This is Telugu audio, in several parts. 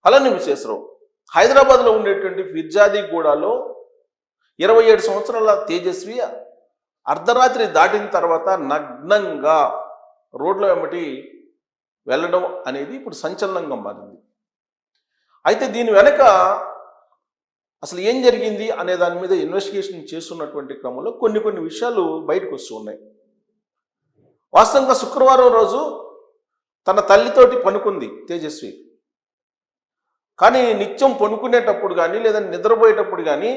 అలానే విశేషరావు హైదరాబాద్లో ఉండేటువంటి ఫిర్జాదిగూడలో 27 సంవత్సరాల తేజస్వి అర్ధరాత్రి దాటిన తర్వాత నగ్నంగా రోడ్ల వెంబడి వెళ్ళడం అనేది ఇప్పుడు సంచలనంగా మారింది. అయితే దీని వెనక అసలు ఏం జరిగింది అనే దాని మీద ఇన్వెస్టిగేషన్ చేస్తున్నటువంటి క్రమంలో కొన్ని విషయాలు బయటకు వస్తూ ఉన్నాయి. వాస్తవంగా శుక్రవారం రోజు తన తల్లితోటి పనుకుంది తేజస్వి. కానీ నిత్యం పనుకునేటప్పుడు కానీ లేదా నిద్రపోయేటప్పుడు కానీ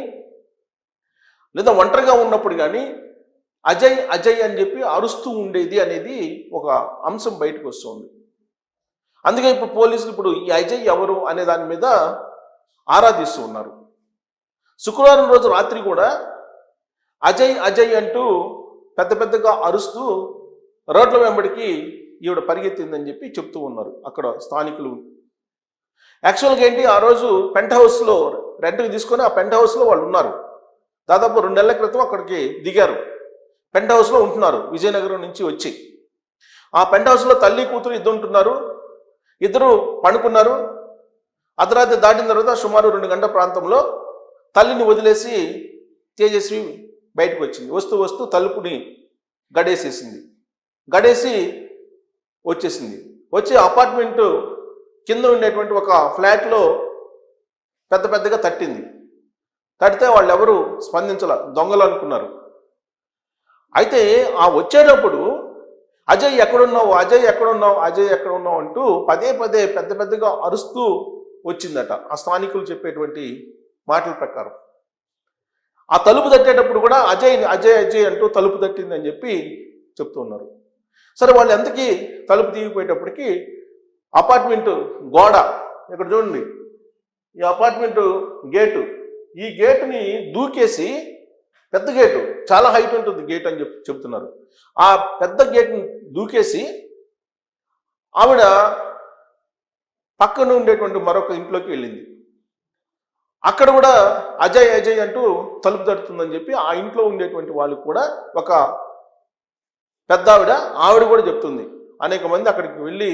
లేదా ఒంటరిగా ఉన్నప్పుడు కానీ అజయ్ అజయ్ అని చెప్పి అరుస్తూ ఉండేది అనేది ఒక అంశం బయటకు వస్తుంది. అందుకే ఇప్పుడు పోలీసులు ఇప్పుడు ఈ అజయ్ ఎవరు అనే దాని మీద ఆరాధిస్తూ ఉన్నారు. శుక్రవారం రోజు రాత్రి కూడా అజయ్ అజయ్ అంటూ పెద్దగా అరుస్తూ రోడ్ల వెంబడికి ఈవిడ పరిగెత్తిందని చెప్పి చెప్తూ ఉన్నారు అక్కడ స్థానికులు. యాక్చువల్గా ఏంటి, ఆ రోజు పెంట్ హౌస్లో రెంట్కి తీసుకొని ఆ పెంట్ హౌస్లో వాళ్ళు ఉన్నారు. దాదాపు 2 నెలల క్రితం అక్కడికి దిగారు. పెంట్ హౌస్లో ఉంటున్నారు విజయనగరం నుంచి వచ్చి. ఆ పెంట్ హౌస్లో తల్లి కూతురు ఇద్దరు ఉంటున్నారు. ఇద్దరు పడుకున్నారు. అర్ధరాత్రి దాటిన తర్వాత సుమారు 2 గంటల ప్రాంతంలో తల్లిని వదిలేసి తేజస్వి బయటకు వచ్చింది. వస్తూ తలుపుని గడేసేసింది. గడేసి వచ్చేసింది. వచ్చి అపార్ట్మెంటు కింద ఉండేటువంటి ఒక ఫ్లాట్లో పెద్దగా తట్టింది. తడితే వాళ్ళు ఎవరు స్పందించాల, దొంగలు అనుకున్నారు. అయితే ఆ వచ్చేటప్పుడు అజయ్ ఎక్కడున్నావు, అజయ్ ఎక్కడున్నావు, అజయ్ ఎక్కడున్నావు అంటూ పదే పెద్దగా అరుస్తూ వచ్చిందట ఆ స్థానికులు చెప్పేటువంటి మాటల ప్రకారం. ఆ తలుపు తట్టేటప్పుడు కూడా అజయ్ అజయ్ అజయ్ అంటూ తలుపు తట్టిందని చెప్పి చెప్తూ ఉన్నారు. సరే, వాళ్ళు ఎంతకీ తలుపు తీగిపోయేటప్పటికి అపార్ట్మెంటు గోడ ఇక్కడ చూడండి, ఈ అపార్ట్మెంటు గేటు, ఈ గేటుని దూకేసి, పెద్ద గేటు చాలా హైట్ ఉంటుంది గేట్ అని చెప్తున్నారు. ఆ పెద్ద గేట్ని దూకేసి ఆవిడ పక్కన ఉండేటువంటి మరొక ఇంట్లోకి వెళ్ళింది. అక్కడ కూడా అజయ్ అజయ్ అంటూ తలుపు తడుతుందని చెప్పి ఆ ఇంట్లో ఉండేటువంటి వాళ్ళు కూడా ఒక పెద్ద ఆవిడ కూడా చెప్తుంది. అనేక మంది అక్కడికి వెళ్ళి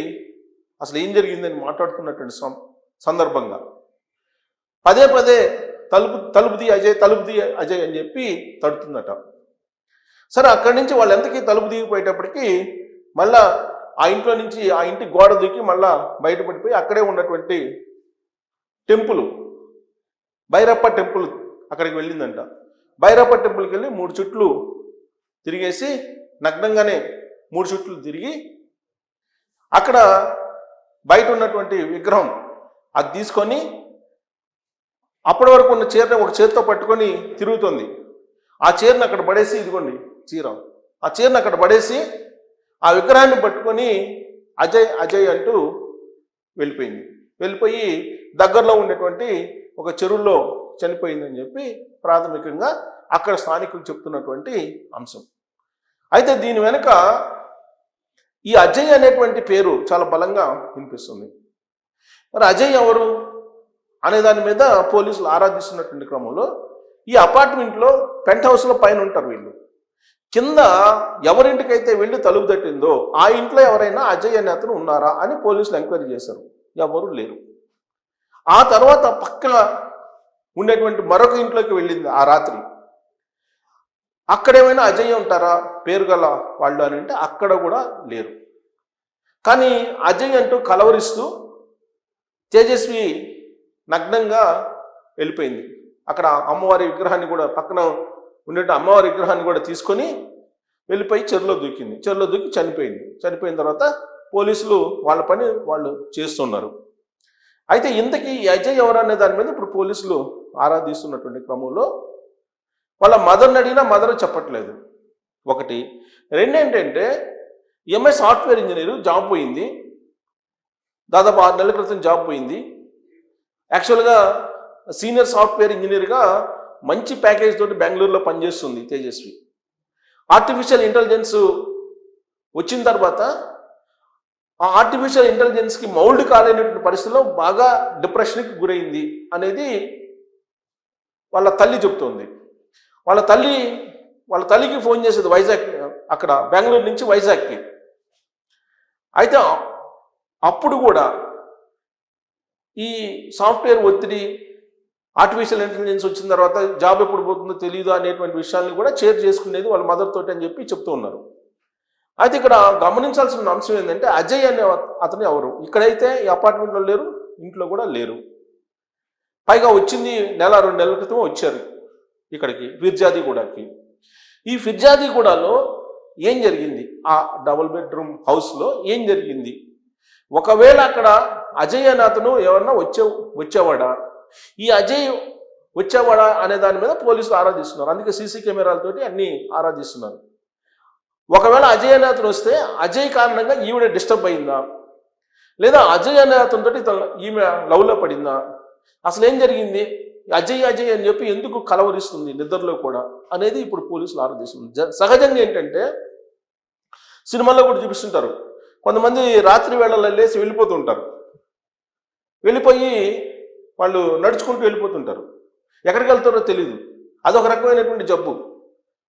అసలు ఏం జరిగిందని మాట్లాడుతున్నటువంటి సందర్భంగా పదే తలుపుది అజయ్ అని చెప్పి తడుతుందట. సరే, అక్కడి నుంచి వాళ్ళు ఎంతకీ తలుపు దిగిపోయేటప్పటికి మళ్ళా ఆ ఇంట్లో నుంచి ఆ ఇంటి గోడ దూకి మళ్ళా బయటపడిపోయి అక్కడే ఉన్నటువంటి టెంపుల్, భైరప్ప టెంపుల్ అక్కడికి వెళ్ళిందంట. భైరప్ప టెంపుల్కి వెళ్ళి 3 చుట్లు తిరిగేసి నగ్నంగానే 3 చుట్లు తిరిగి అక్కడ బయట ఉన్నటువంటి విగ్రహం అది తీసుకొని అప్పటి వరకు ఉన్న చీరని ఒక చేతితో పట్టుకొని తిరుగుతుంది. ఆ చీరను అక్కడ పడేసి, ఇదిగోండి చీర, ఆ చీరను అక్కడ పడేసి ఆ విగ్రహాన్ని పట్టుకొని అజయ్ అజయ్ అంటూ వెళ్ళిపోయింది. వెళ్ళిపోయి దగ్గరలో ఉండేటువంటి ఒక చెరువులో చనిపోయిందని చెప్పి ప్రాథమికంగా అక్కడ స్థానికులు చెప్తున్నటువంటి అంశం. అయితే దీని వెనుక ఈ అజయ్ అనేటువంటి పేరు చాలా బలంగా వినిపిస్తుంది. మరి అజయ్ ఎవరు అనే దాని మీద పోలీసులు ఆరాధిస్తున్నటువంటి క్రమంలో ఈ అపార్ట్మెంట్లో పెంట్ హౌస్లో పైన ఉంటారు వీళ్ళు. కింద ఎవరింటికైతే వెళ్ళి తలుపు తట్టిందో ఆ ఇంట్లో ఎవరైనా అజయ్ అనే అతను ఉన్నారా అని పోలీసులు ఎంక్వైరీ చేశారు. ఎవరు లేరు. ఆ తర్వాత పక్కన ఉండేటువంటి మరొక ఇంట్లోకి వెళ్ళింది ఆ రాత్రి. అక్కడేమైనా అజయ్ ఉంటారా పేరు గల వాళ్ళు అని అంటే అక్కడ కూడా లేరు. కానీ అజయ్ అంటూ కలవరిస్తూ తేజస్వి నగ్నంగా వెళ్ళిపోయింది. అక్కడ అమ్మవారి విగ్రహాన్ని కూడా పక్కన ఉండే అమ్మవారి విగ్రహాన్ని కూడా తీసుకొని వెళ్ళిపోయి చెరువులో దూకింది. చెరువులో దూకి చనిపోయింది. చనిపోయిన తర్వాత పోలీసులు వాళ్ళ పని వాళ్ళు చేస్తున్నారు. అయితే ఇంతకీ ఈ అజయ్ ఎవరనే దాని మీద ఇప్పుడు పోలీసులు ఆరాధిస్తున్నటువంటి క్రమంలో వాళ్ళ మదర్ని అడిగినా మదర్ చెప్పట్లేదు. ఒకటి. రెండేంటంటే ఎంఐ సాఫ్ట్వేర్ ఇంజనీరు జాబ్ పోయింది. దాదాపు 6 నెలల క్రితం జాబ్ పోయింది. యాక్చువల్గా సీనియర్ సాఫ్ట్వేర్ ఇంజనీర్గా మంచి ప్యాకేజ్ తోటి బెంగళూరులో పనిచేస్తుంది తేజస్వి. ఆర్టిఫిషియల్ ఇంటెలిజెన్స్ వచ్చిన తర్వాత ఆ ఆర్టిఫిషియల్ ఇంటెలిజెన్స్కి మౌల్డ్ కాలేనటువంటి పరిస్థితిలో బాగా డిప్రెషన్కి గురైంది అనేది వాళ్ళ తల్లి చెప్తుంది. వాళ్ళ తల్లికి ఫోన్ చేసేది వైజాగ్, అక్కడ బెంగళూరు నుంచి వైజాగ్కి. అయితే అప్పుడు కూడా ఈ సాఫ్ట్వేర్ ఒత్తిడి, ఆర్టిఫిషియల్ ఇంటెలిజెన్స్ వచ్చిన తర్వాత జాబ్ ఎప్పుడు పోతుందో తెలియదు అనేటువంటి విషయాన్ని కూడా షేర్ చేసుకునేది వాళ్ళ మదర్ తోటి అని చెప్పి చెప్తూ ఉన్నారు. అయితే ఇక్కడ గమనించాల్సిన అంశం ఏంటంటే అజయ్ అనే అతను ఎవరు? ఇక్కడైతే ఈ అపార్ట్మెంట్లో లేరు, ఇంట్లో కూడా లేరు. పైగా వచ్చింది 1-2 నెలల క్రితం వచ్చారు ఇక్కడికి ఫిర్జాదీగూడకి. ఈ ఫిర్జాదీగూడలో ఏం జరిగింది? ఆ డబుల్ బెడ్రూమ్ హౌస్లో ఏం జరిగింది? ఒకవేళ అక్కడ అజయ్ అనే అతను ఎవరన్నా వచ్చేవాడా? ఈ అజయ్ వచ్చేవాడా అనే దాని మీద పోలీసులు ఆరాధిస్తున్నారు. అందుకే సీసీ కెమెరాలతోటి అన్ని ఆరాధిస్తున్నారు. ఒకవేళ అజయ్ అనే అతను వస్తే అజయ్ కారణంగా ఈవిడ డిస్టర్బ్ అయిందా, లేదా అజయ్ అనే అతనితో ఈమె లవ్లో పడిందా, అసలు ఏం జరిగింది? అజయ్ అజయ్ అని చెప్పి ఎందుకు కలవరిస్తుంది నిద్రలో కూడా అనేది ఇప్పుడు పోలీసులు ఆరాధిస్తుంది. సహజంగా ఏంటంటే సినిమాల్లో కూడా చూపిస్తుంటారు, కొంతమంది రాత్రి వేళల్లో లేసి వెళ్ళిపోతుంటారు, వెళ్ళిపోయి వాళ్ళు నడుచుకుంటూ వెళ్ళిపోతుంటారు. ఎక్కడికి వెళ్తారో తెలియదు. అదొక రకమైనటువంటి జబ్బు,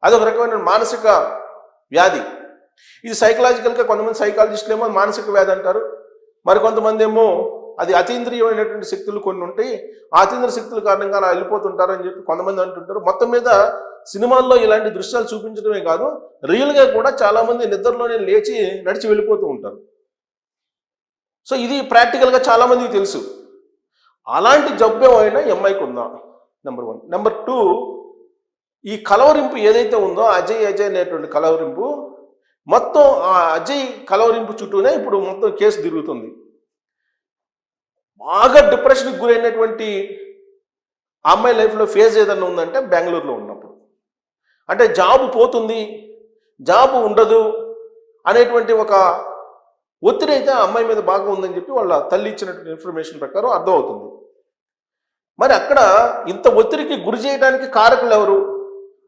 అదొక రకమైన మానసిక వ్యాధి. ఇది సైకలాజికల్గా కొంతమంది సైకాలజిస్టులు ఏమో మానసిక వ్యాధి అంటారు, మరి కొంతమంది ఏమో అది అతీంద్రియమైనటువంటి శక్తులు కొన్ని ఉంటాయి, ఆ అతీంద్రియ శక్తుల కారణంగా అలా వెళ్ళిపోతుంటారు అని చెప్పి కొంతమంది అంటుంటారు. మొత్తం మీద సినిమాల్లో ఇలాంటి దృశ్యాలు చూపించడమే కాదు, రియల్గా కూడా చాలామంది నిద్రలోనే లేచి నడిచి వెళ్ళిపోతూ ఉంటారు. సో ఇది ప్రాక్టికల్గా చాలామందికి తెలుసు. అలాంటి జబ్బు ఏమైనా అమ్మాయికి ఉందా? నెంబర్ 1. నెంబర్ 2, ఈ కలవరింపు ఏదైతే ఉందో అజయ్ అనేటువంటి కలవరింపు, మొత్తం ఆ అజయ్ కలవరింపు చుట్టూనే ఇప్పుడు మొత్తం కేసు తిరుగుతుంది. బాగా డిప్రెషన్కి గురైనటువంటి అమ్మాయి లైఫ్లో ఫేజ్ ఏదన్నా ఉందంటే బెంగళూరులో ఉన్నప్పుడు, అంటే జాబ్ పోతుంది, జాబ్ ఉండదు అనేటువంటి ఒక ఒత్తిడి అయితే ఆ అమ్మాయి మీద బాగా ఉందని చెప్పి వాళ్ళ తల్లి ఇచ్చినటువంటి ఇన్ఫర్మేషన్ ప్రకారం అర్థమవుతుంది. మరి అక్కడ ఇంత ఒత్తిడికి గురి చేయడానికి కారకులు ఎవరు?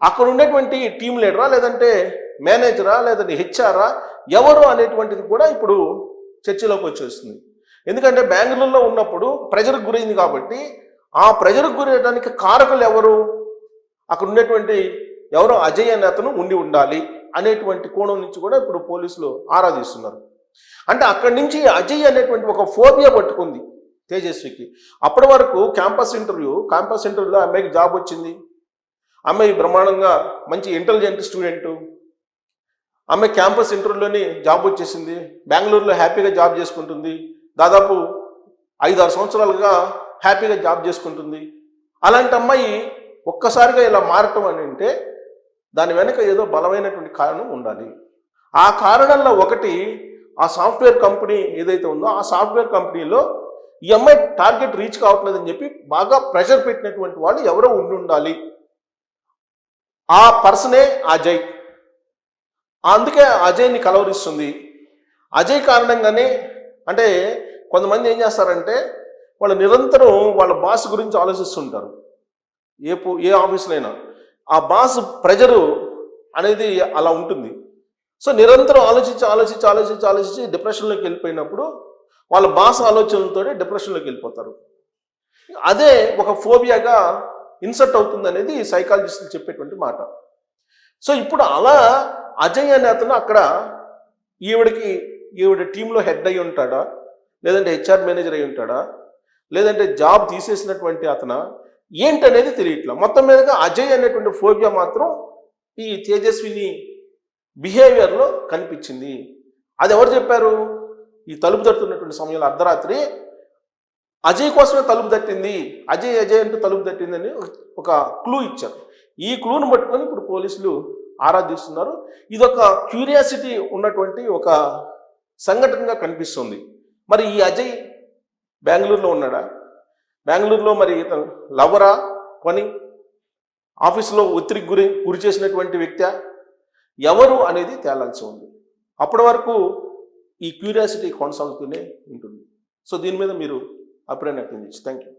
అక్కడ ఉండేటువంటి టీం లీడరా, లేదంటే మేనేజరా, లేదంటే హెచ్ఆరా, ఎవరు అనేటువంటిది కూడా ఇప్పుడు చర్చలోకి వచ్చేస్తుంది. ఎందుకంటే బెంగళూరులో ఉన్నప్పుడు ప్రెజర్కి గురైంది కాబట్టి ఆ ప్రెజర్కి గురయ్యడానికి కారకులు ఎవరు? అక్కడ ఉండేటువంటి ఎవరో అజయ్ అనే అతను ఉండాలి అనేటువంటి కోణం నుంచి కూడా ఇప్పుడు పోలీసులు ఆరాధిస్తున్నారు. అంటే అక్కడి నుంచి అజయ్ అనేటువంటి ఒక ఫోబియా పట్టుకుంది తేజస్వికి. అప్పటి వరకు క్యాంపస్ ఇంటర్వ్యూలో అమ్మాయికి జాబ్ వచ్చింది, అమ్మాయి బ్రహ్మాండంగా మంచి ఇంటెలిజెంట్ స్టూడెంటు, అమ్మాయి క్యాంపస్ ఇంటర్వ్యూలోని జాబ్ వచ్చేసింది, బెంగళూరులో హ్యాపీగా జాబ్ చేసుకుంటుంది, దాదాపు 5-6 సంవత్సరాలుగా హ్యాపీగా జాబ్ చేసుకుంటుంది. అలాంటి అమ్మాయి ఒక్కసారిగా ఇలా మారటం అని అంటే దాని వెనక ఏదో బలమైనటువంటి కారణం ఉండాలి. ఆ కారణంలో ఒకటి ఆ సాఫ్ట్వేర్ కంపెనీ ఏదైతే ఉందో ఆ సాఫ్ట్వేర్ కంపెనీలో ఈ అమ్మాయి టార్గెట్ రీచ్ కావట్లేదని చెప్పి బాగా ప్రెషర్ పెట్టినటువంటి వాళ్ళు ఎవరో ఉండాలి. ఆ పర్సనే అజయ్. అందుకే అజయ్ని కలవరిస్తుంది. అజయ్ కారణంగానే, అంటే కొంతమంది ఏం చేస్తారంటే వాళ్ళు నిరంతరం వాళ్ళ బాస్ గురించి ఆలోచిస్తుంటారు. ఏ ఆఫీస్లో అయినా ఆ బాస్ ప్రెజరు అనేది అలా ఉంటుంది. సో నిరంతరం ఆలోచించి డిప్రెషన్లోకి వెళ్ళిపోయినప్పుడు వాళ్ళ బాస్ ఆలోచనలతో డిప్రెషన్లోకి వెళ్ళిపోతారు. అదే ఒక ఫోబియాగా ఇన్సర్ట్ అవుతుంది అనేది సైకాలజిస్టులు చెప్పేటువంటి మాట. సో ఇప్పుడు అలా అజయ్ అనే అతను అక్కడ ఈవిడ టీంలో హెడ్ అయి ఉంటాడా, లేదంటే హెచ్ఆర్ మేనేజర్ అయి ఉంటాడా, లేదంటే జాబ్ తీసేసినటువంటి అతను ఏంటనేది తెలియట్లా. మొత్తం మీదగా అజయ్ అనేటువంటి ఫోబియా మాత్రం ఈ తేజస్విని బిహేవియర్లో కనిపించింది. అది ఎవరు చెప్పారు? ఈ తలుపు తట్టుతున్నటువంటి సమయంలో అర్ధరాత్రి అజయ్ కోసమే తలుపు తట్టింది, అజయ్ అంటూ తలుపు తట్టిందని ఒక క్లూ ఇచ్చారు. ఈ క్లూను పట్టుకొని ఇప్పుడు పోలీసులు ఆరాధిస్తున్నారు. ఇదొక క్యూరియాసిటీ ఉన్నటువంటి ఒక సంఘటనగా కనిపిస్తుంది. మరి ఈ అజయ్ బెంగళూరులో ఉన్నాడా? బెంగళూరులో మరి ఇతను లవరా, పని ఆఫీసులో ఒత్తిడికి గురి చేసినటువంటి వ్యక్తి ఎవరు అనేది తేలాల్సి ఉంది. అప్పటి వరకు ఈ క్యూరియాసిటీ కొనసాగుతూనే ఉంటుంది. సో దీని మీద మీరు అభిప్రాయం వ్యక్తం చేయొచ్చు. Thank you.